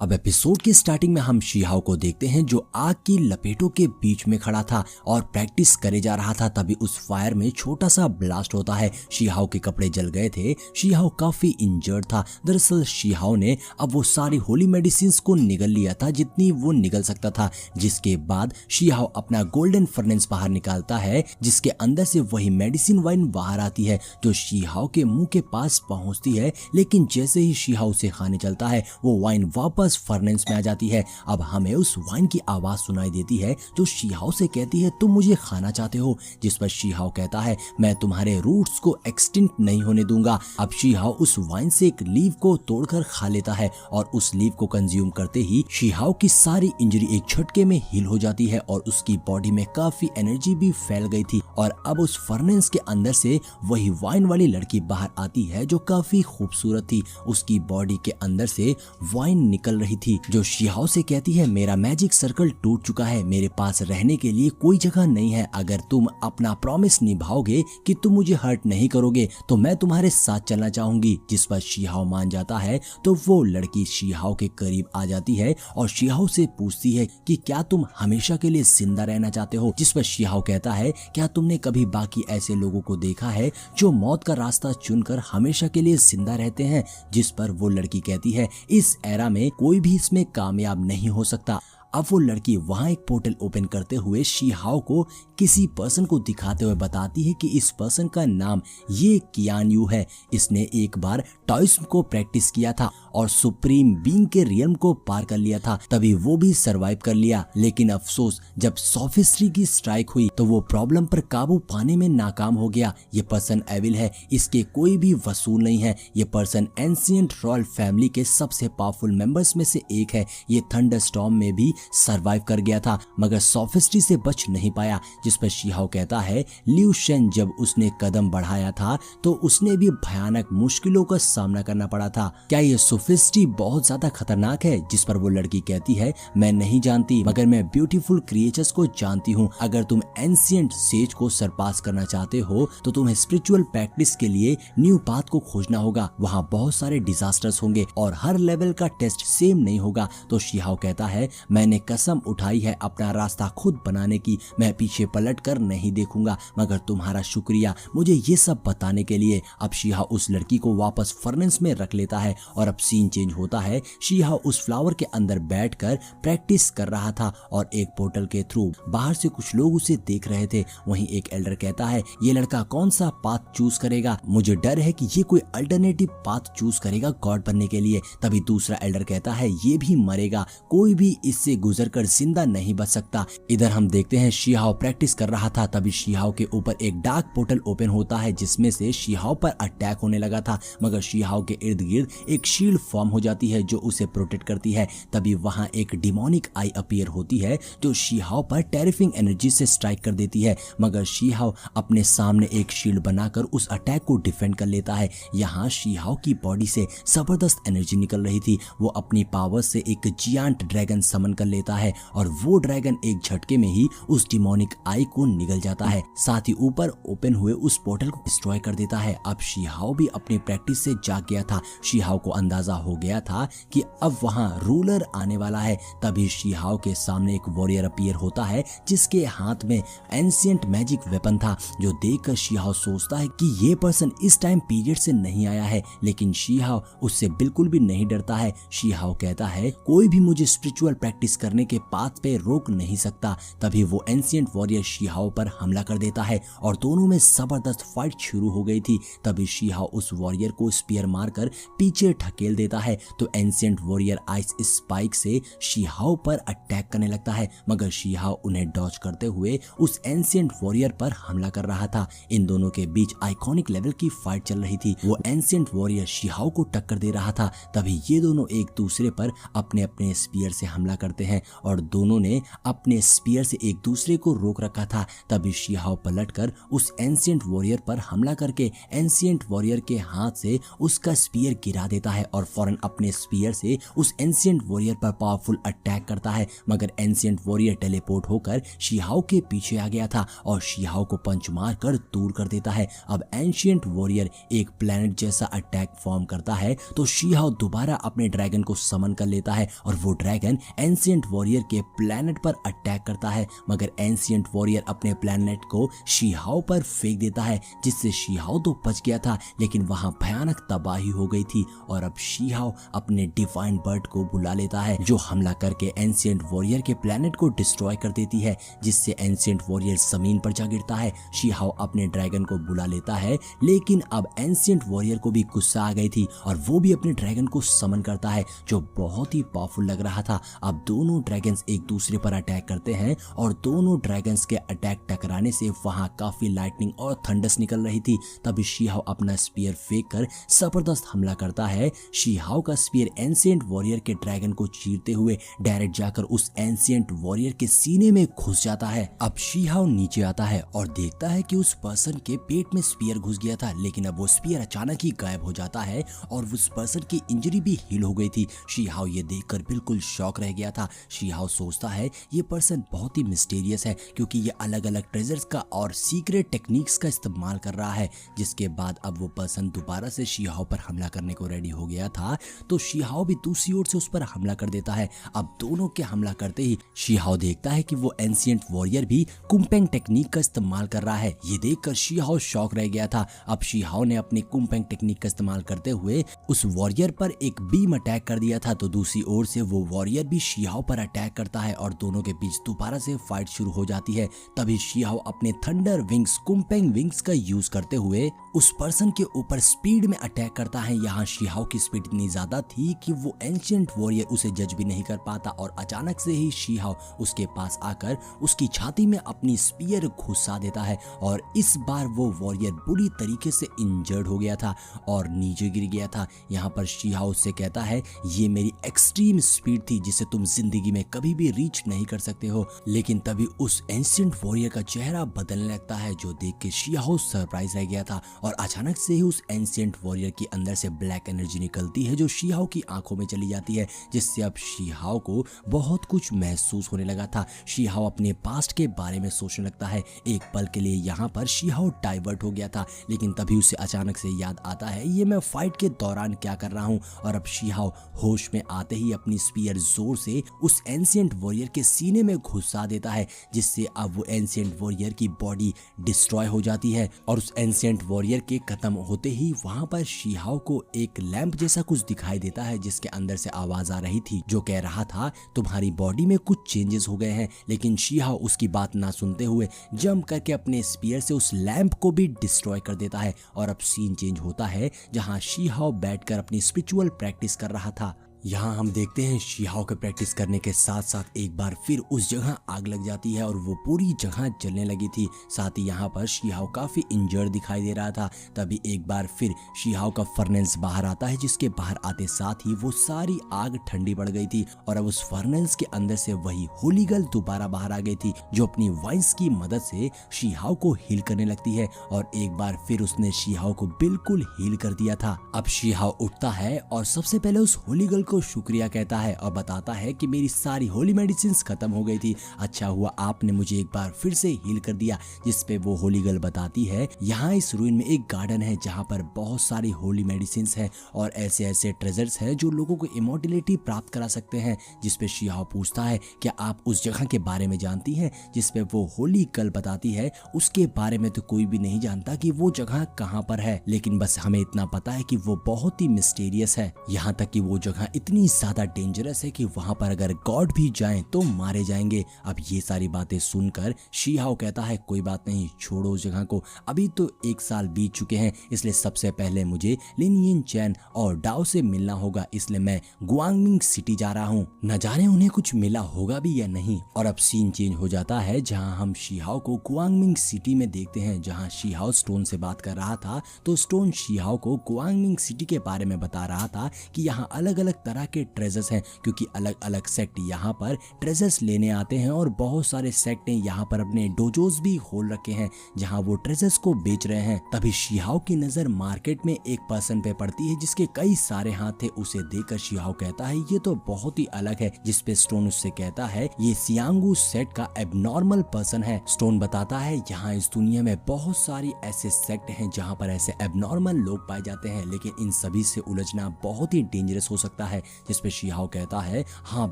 अब एपिसोड के स्टार्टिंग में हम शीहाओ को देखते हैं जो आग की लपेटों के बीच में खड़ा था और प्रैक्टिस करे जा रहा था। तभी उस फायर में छोटा सा ब्लास्ट होता है। शीहाओ के कपड़े जल गए थे। शीहाओ काफी इंजर्ड था। दरअसल शीहाओ ने अब वो सारी होली मेडिसिन को निगल लिया था जितनी वो निगल सकता था, जिसके बाद शीहाओ अपना गोल्डन फर्नेस बाहर निकालता है जिसके अंदर से वही मेडिसिन वाइन बाहर आती है जो शीहाओ के मुंह के पास पहुंचती है। लेकिन जैसे ही शीहाओ उसे खाने चलता है वो वाइन वापस फर्नेस में आ जाती है। अब हमें उस वाइन की आवाज सुनाई देती है जो शीहाओ से कहती है तुम मुझे खाना चाहते हो, जिस पर शीहाओ कहता है मैं तुम्हारे रूट्स को एक्सटिंक्ट नहीं होने दूंगा। अब शीहाओ उस वाइन से एक लीव को तोड़कर खा लेता है और उस लीव को कंज्यूम करते ही शीहाओ की सारी इंजरी एक झटके में हील हो जाती है और उसकी बॉडी में काफी एनर्जी भी फैल गई थी। और अब उस फर्नेस के अंदर से वही वाइन वाली लड़की बाहर आती है जो काफी खूबसूरत थी। उसकी बॉडी के अंदर से वाइन निकल रही थी जो शीहाओ से कहती है मेरा मैजिक सर्कल टूट चुका है, मेरे पास रहने के लिए कोई जगह नहीं है। अगर तुम अपना प्रॉमिस निभाओगे कि तुम मुझे हर्ट नहीं करोगे तो मैं तुम्हारे साथ चलना चाहूंगी। जिस पर शीहाओ मान जाता है तो वो लड़की शीहाओ के करीब आ जाती है और शीहाओ से पूछती है कि क्या तुम हमेशा के लिए जिंदा रहना चाहते हो। जिस पर शीहाओ कहता है क्या तुमने कभी बाकी ऐसे लोगों को देखा है जो मौत का रास्ता चुनकर हमेशा के लिए जिंदा रहते हैं। जिस पर वो लड़की कहती है इस एरा में कोई भी इसमें कामयाब नहीं हो सकता। अब वो लड़की वहां एक पोर्टल ओपन करते हुए शीहाओ को किसी पर्सन को दिखाते हुए बताती है कि इस पर्सन का नाम ये कियान यू है। इसने एक बार टॉयस्म को प्रैक्टिस किया था और सुप्रीम बीइंग के रियल्म को पार कर लिया था, तभी वो भी सरवाइव कर लिया। लेकिन अफसोस जब सोफिस्ट्री की स्ट्राइक हुई तो वो प्रॉब्लम पर काबू पाने में नाकाम हो गया। ये पर्सन एविल है, इसके कोई भी वसूल नहीं है। ये पर्सन एंशिएंट रॉयल फैमिली के सबसे पावरफुल मेंबर्स में से एक है। ये थंडरस्टॉर्म में भी सरवाइव कर गया था मगर सोफिस्ट्री से बच नहीं पाया। जिस पर शीहाओ कहता है लियू शेन जब उसने कदम बढ़ाया था तो उसने भी भयानक मुश्किलों का सामना करना पड़ा था। क्या ये सोफिस्ट्री बहुत ज्यादा खतरनाक है। जिस पर वो लड़की कहती है मैं नहीं जानती मगर मैं ब्यूटीफुल क्रिएचर्स को जानती हूँ। अगर तुम एंशिएंट सेज को सरपास करना चाहते हो तो तुम्हें स्पिरिचुअल प्रैक्टिस के लिए न्यू पाथ को खोजना होगा। वहाँ बहुत सारे डिजास्टर्स होंगे और हर लेवल का टेस्ट सेम नहीं होगा। तो शीहाओ कहता है मैंने कसम उठाई है अपना रास्ता खुद बनाने की, मैं पीछे पलट कर नहीं देखूंगा। मगर तुम्हारा शुक्रिया मुझे ये सब बताने के लिए। अब शीहाओ उस लड़की को वापस फर्नेस में रख लेता है और अब सीन चेंज होता है। शीहाओ उस फ्लावर के अंदर बैठकर प्रैक्टिस कर रहा था और एक पोर्टल के थ्रू बाहर से कुछ लोग उसे देख रहे थे। वहीं एक एल्डर कहता है ये लड़का कौन सा पाथ चूज करेगा, मुझे डर है कि ये कोई अल्टरनेटिव पाथ चूज करेगा गॉड बनने के लिए। तभी दूसरा एल्डर कहता है ये भी मरेगा, कोई भी इससे गुजरकर जिंदा नहीं बच सकता। इधर हम देखते हैं शीहाओ प्रैक्टिस कर रहा था। तभी शीहाओ के ऊपर एक डार्क पोर्टल ओपन होता है जिसमें से शीहाओ पर अटैक होने लगा था मगर शीहाओ के इर्द गिर्द एक शील्ड फॉर्म हो जाती है जो उसे प्रोटेक्ट करती है। तभी वहां एक डिमोनिक आई अपीयर होती है जो शीहाओ पर टेरिफिंग एनर्जी से स्ट्राइक कर देती है मगर शीहाओ अपने सामने एक शील्ड बनाकर उस अटैक को डिफेंड कर लेता है। यहाँ शीहाओ की बॉडी से जबरदस्त एनर्जी निकल रही थी। वो अपनी पावर से एक जियांट ड्रैगन समन कर लेता है और वो ड्रैगन एक झटके में ही उस डिमोनिक आई को निगल जाता है, साथ ही ऊपर ओपन हुए उस पोर्टल को डिस्ट्रॉय कर देता है। अब शीहाओ भी अपनी प्रैक्टिस से जाग गया था। शीहाओ को अंदाजा हो गया था कि अब वहां रूलर आने वाला है। तभी शीहाओ के सामने एक वॉरियर अपीयर होता है जिसके हाथ में एंशिएंट मैजिक वेपन था जो देखकर शीहाओ सोचता है कि ये पर्सन इस टाइम पीरियड से नहीं आया है। लेकिन शीहाओ उससे बिल्कुल भी नहीं डरता है। शीहाओ कहता है कोई भी मुझे स्पिरिचुअल प्रैक्टिस करने के पाथ पे रोक नहीं सकता। तभी वो एंशिएंट वॉरियर शीहाओ पर हमला कर देता है और दोनों में जबरदस्त फाइट शुरू हो गई थी। तभी शीहाओ उस वॉरियर को स्पीयर मारकर पीछे ढकेल देता है तो एंशिएंट वॉरियर आइस स्पाइक से शीहाओ पर अटैक करने लगता है मगर शीहाओ उन्हें डॉज करते हुए उस एंशिएंट वॉरियर पर हमला कर रहा था। इन दोनों के बीच आइकॉनिक लेवल की फाइट चल रही थी। वो एंशिएंट वॉरियर शीहाओ को टक्कर दे रहा था। तभी ये दोनों एक दूसरे पर अपने अपने स्पीयर से हमला करते हैं और दोनों ने अपने स्पीयर से एक दूसरे को रोक रखा था। तभी शीहाओ पलटकर उस एंशिएंट वॉरियर पर हमला करके एंशिएंट वॉरियर के हाथ से उसका स्पीयर गिरा देता है और और फौरन अपने स्पीयर से उस एंशिएंट वॉरियर पर पावरफुल अटैक करता है, मगर एंशिएंट वॉरियर टेलीपोर्ट होकर शीहाओ के पीछे आ गया था और शीहाओ को पंच मारकर दूर कर देता है। अब एंशिएंट वॉरियर एक प्लेनेट जैसा अटैक फॉर्म करता है तो शीहाओ दोबारा अपने ड्रैगन को समन कर लेता है और वो ड्रैगन एंशिएंट वॉरियर के प्लेनेट पर अटैक करता है, मगर एंशिएंट वॉरियर अपने प्लेनेट को शीहाओ पर फेंक देता है, जिससे शीहाओ तो बच गया था लेकिन वहां भयानक तबाही हो गई थी। और अब शीहाओ अपने डिवाइन बर्ड को बुला लेता है जो हमला करके एंशिएंट वॉरियर के प्लेनेट को डिस्ट्रॉय कर देती है, जिससे एंशिएंट वॉरियर जमीन पर जा गिरता है। शीहाओ अपने ड्रैगन को बुला लेता है, लेकिन अब एंशिएंट वॉरियर को भी गुस्सा आ गई थी और वो भी अपने ड्रैगन को समन करता है जो बहुत ही पावरफुल लग रहा था। अब दोनों ड्रैगन्स एक दूसरे पर अटैक करते हैं और दोनों ड्रैगन्स के अटैक टकराने से वहां काफी लाइटनिंग और थंडर्स निकल रही थी। तभी शीहाओ अपना स्पीयर फेंक कर जबरदस्त हमला करता है। शीहाओ का स्पीयर एंशिएंट वॉरियर के ड्रैगन को चीरते हुए डायरेक्ट जाकर उस एंशिएंट वॉरियर के सीने में घुस जाता है। अब शीहाओ नीचे आता है और देखता है कि उस पर्सन के पेट में स्पीयर घुस गया था, लेकिन अब वो स्पीयर अचानक ही गायब हो जाता है और उस पर्सन की इंजरी भी हील हो गई थी। शीहाओ ये देखकर बिल्कुल शॉक रह गया था। शीहाओ सोचता है ये पर्सन बहुत ही मिस्टीरियस है क्योंकि ये अलग अलग ट्रेजर्स का और सीक्रेट टेक्निक्स का इस्तेमाल कर रहा है। जिसके बाद अब वो पर्सन दोबारा से शीहाओ पर हमला करने को रेडी हो गया था, तो शीहाओ भी दूसरी ओर से उस पर हमला कर देता है। अब दोनों के हमला करते ही शीहाओ देखता है कि वो एंशिएंट वॉरियर भी कुंपेंग टेक्निक का इस्तेमाल कर रहा है। ये देखकर शीहाओ शॉक रह गया था। अब शीहाओ ने अपनी कुंपेंग टेक्निक का इस्तेमाल करते हुए उस वॉरियर पर एक बीम अटैक कर दिया था, तो दूसरी ओर से वो वॉरियर भी शीहाओ पर अटैक करता है और दोनों के बीच दोबारा से फाइट शुरू हो जाती है। तभी शीहाओ अपने थंडर विंग्स कुंपेंग विंग्स का यूज करते हुए उस पर्सन के ऊपर स्पीड में अटैक करता है। यहाँ शीहाओ की स्पीड इतनी ज्यादा थी कि वो एंशिएंट वॉरियर उसे जज भी नहीं कर पाता और अचानक से ही शीहाओ उसके पास आकर उसकी छाती में अपनी स्पीयर घुसा देता है और इस बार वो वॉरियर बुरी तरीके से इंजर्ड हो गया था और नीचे गिर गया था। यहाँ पर शीहाओ उससे कहता है ये मेरी एक्सट्रीम स्पीड थी जिसे तुम जिंदगी में कभी भी रीच नहीं कर सकते हो। लेकिन तभी उस एंशिएंट वॉरियर का चेहरा बदलने लगता है जो देख के शीहाओ सरप्राइज रह गया था और अचानक से ही उस एंशिएंट वॉरियर के अंदर से ब्लैक एनर्जी निकलती है जो शीहाओ की आंखों में चली जाती है, जिससे अब शीहाओ को बहुत कुछ महसूस होने लगा था। शीहाओ अपने पास्ट के बारे में सोचने लगता है। एक पल के लिए यहाँ पर शीहाओ डाइवर्ट हो गया था, लेकिन तभी उसे अचानक से याद आता है ये मैं फाइट के दौरान क्या कर रहा हूँ। और अब शीहाओ होश में आते ही अपनी स्पीयर जोर से उस एंशिएंट वॉरियर के सीने में घुसा देता है, जिससे अब वो एंशिएंट वॉरियर की बॉडी डिस्ट्रॉय हो जाती है। और उस एंशिएंट वॉरियर के खत्म होते ही वहां पर शीहाओ को एक लैंप जैसा कुछ दिखाई देता है जिसके अंदर से आवाज आ रही थी जो कह रहा था तुम्हारी बॉडी में कुछ चेंजेस हो गए हैं। लेकिन शीहाओ उसकी बात ना सुनते हुए जंप करके अपने स्पीयर से उस लैंप को भी डिस्ट्रॉय कर देता है। और अब सीन चेंज होता है जहां शीहाओ बैठकर अपनी स्पिरिचुअल प्रैक्टिस कर रहा था। यहाँ हम देखते हैं शीहाओ के प्रैक्टिस करने के साथ साथ एक बार फिर उस जगह आग लग जाती है और वो पूरी जगह जलने लगी थी। साथ ही यहाँ पर शीहाओ काफी इंजर्ड दिखाई दे रहा था। तभी एक बार फिर शीहाओ का फर्नेस बाहर आता है, जिसके बाहर आते साथ ही वो सारी आग ठंडी पड़ गई थी और अब उस फर्नेस के अंदर से वही होली गर्ल दोबारा बाहर आ गई थी जो अपनी वाइन्स की मदद से शीहाओ को हील करने लगती है और एक बार फिर उसने शीहाओ को बिल्कुल हील कर दिया था। अब शीहाओ उठता है और सबसे पहले उस होली गर्ल को शुक्रिया कहता है और बताता है कि मेरी सारी होली मेडिसिन खत्म हो गई थी, अच्छा हुआ आपने मुझे एक बार फिर से हील कर दिया। जिस पे वो होली गर्ल बताती है यहाँ इस रूइन में एक गार्डन है जहाँ पर बहुत सारी होली मेडिसिन है और ऐसे ऐसे ट्रेजर्स है जो लोगों को इमॉर्टलिटी प्राप्त करा सकते हैं। जिस पे शीहाओ पूछता है क्या आप उस जगह के बारे में जानती हैं, जिस पे वो होली गर्ल बताती है उसके बारे में तो कोई भी नहीं जानता कि वो जगह कहाँ पर है, लेकिन बस हमें इतना पता है कि वो बहुत ही मिस्टीरियस है। यहाँ तक कि वो जगह इतनी ज्यादा डेंजरस है कि वहां पर अगर गॉड भी जाएं तो मारे जाएंगे। अब ये सारी बातें सुनकर शीहाओ कहता है कोई बात नहीं, छोड़ो उस जगह को, अभी तो 1 साल बीत चुके हैं, इसलिए सबसे पहले मुझे लिन यिन चैन और डाओ से मिलना होगा, इसलिए मैं गुआंगमिंग सिटी जा रहा हूँ। न जाने उन्हें कुछ मिला होगा भी या नहीं। और अब सीन चेंज हो जाता है जहाँ हम शीहाओ को गुआंगमिंग सिटी में देखते हैं जहाँ शीहाओ स्टोन से बात कर रहा था, तो स्टोन शीहाओ को गुआंगमिंग सिटी के बारे में बता रहा था कि यहाँ अलग अलग तरह के ट्रेजर्स हैं, क्योंकि अलग अलग सेक्ट यहाँ पर ट्रेजर्स लेने आते हैं और बहुत सारे सेक्ट ने यहाँ पर अपने डोजोस भी खोल रखे हैं जहाँ वो ट्रेजर्स को बेच रहे हैं। तभी शिहाओ की नजर मार्केट में एक पर्सन पे पड़ती है जिसके कई सारे हाथ थे। उसे देखकर शिहाओ कहता है ये तो बहुत ही अलग है, जिसपे स्टोन उससे कहता है ये सियांगू सेक्ट का एबनॉर्मल पर्सन है। स्टोन बताता है यहाँ इस दुनिया में बहुत सारी ऐसे सेक्ट हैं जहाँ पर ऐसे एबनॉर्मल लोग पाए जाते हैं, लेकिन इन सभी से उलझना बहुत ही डेंजरस हो सकता है। जिसपे शिहाओ कहता है हाँ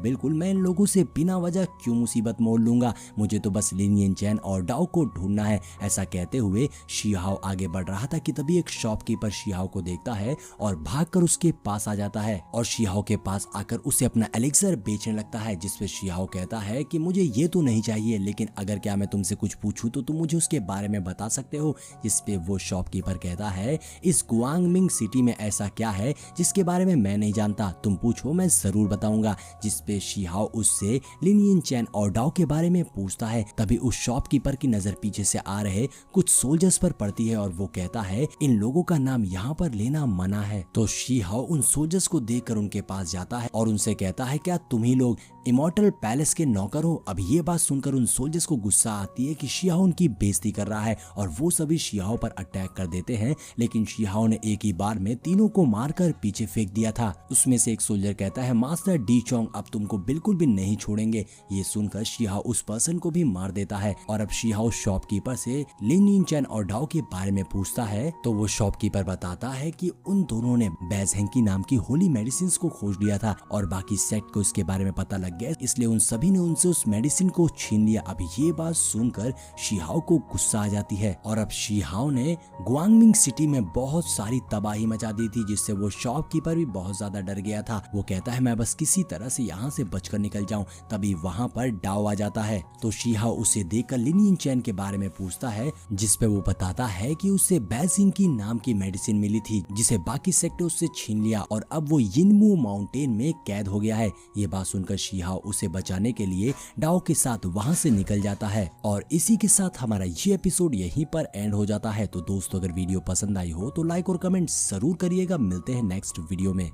बिल्कुल, मैं इन लोगों से बिना वजह क्यों मुसीबत मोल लूंगा, मुझे तो बस लिन चैन और डाओ को ढूंढना है। ऐसा कहते हुए शिहाओ आगे बढ़ रहा था कि तभी एक शॉपकीपर शिहाओ को देखता है और भागकर उसके पास आ जाता है और शिहाओ के पास आकर उसे अपना एलिक्सर बेचने लगता है। जिसपे शिहाओ कहता है कि मुझे ये तो नहीं चाहिए, लेकिन अगर क्या मैं तुमसे कुछ पूछूं तो तुम मुझे उसके बारे में बता सकते हो। जिसपे वो शॉपकीपर कहता है इस गुआंगमिंग सिटी में ऐसा क्या है जिसके बारे में मैं नहीं जानता, तुम पूछो मैं जरूर बताऊंगा। जिसपे शिहाओ उससे लिन चैन और डाओ के बारे में पूछता है। तभी उस शॉपकीपर की नजर पीछे से आ रहे कुछ सोल्जर्स पर पड़ती है और वो कहता है इन लोगों का नाम यहाँ पर लेना मना है। तो शिहाओ उन सोल्जर्स को देखकर उनके पास जाता है और उनसे कहता है क्या तुम ही लोग इमॉर्टल पैलेस के नौकर हो। अब ये बात सुनकर उन सोल्जर्स को गुस्सा आती है कि शिहाओ उनकी बेइज्जती कर रहा है और वो सभी शिहाओ पर अटैक कर देते हैं, लेकिन शिहाओ ने एक ही बार में तीनों को मारकर पीछे फेंक दिया था। उसमें से एक सोल्जर कहता है मास्टर डी चोंग अब तुमको बिल्कुल भी नहीं छोड़ेंगे। ये सुनकर शिहाओ उस पर्सन को भी मार देता है और अब शिहाओ शॉपकीपर से लिन चैन और डाओ के बारे में पूछता है तो वो शॉपकीपर बताता है कि उन दोनों ने बैजहेंकी नाम की होली मेडिसिन को खोज लिया था और बाकी सेक्ट को इसके बारे में पता लग गया, इसलिए उन सभी ने उनसे उस मेडिसिन को छीन लिया। अब ये बात सुनकर शिहाओ को गुस्सा आ जाती है और अब शिहाओ ने गुआंगमिंग सिटी में बहुत सारी तबाही मचा दी थी, जिससे वो शॉपकीपर भी बहुत ज्यादा डर गया था। वो कहता है मैं बस किसी तरह से यहाँ से बचकर निकल जाऊं। तभी वहाँ पर डाओ आ जाता है तो शिहाओ उसे देखकर लिन चैन के बारे में पूछता है, जिसपे वो बताता है कि उसे बैजिंकी नाम की मेडिसिन मिली थी जिसे बाकी सेक्टर उससे छीन लिया और अब वो यिनमू माउंटेन में कैद हो गया है। ये बात सुनकर शिहाओ उसे बचाने के लिए डाओ के साथ वहां से निकल जाता है और इसी के साथ हमारा ये एपिसोड यहीं पर एंड हो जाता है। तो दोस्तों अगर वीडियो पसंद आई हो तो लाइक और कमेंट जरूर करिएगा। मिलते हैं नेक्स्ट वीडियो में।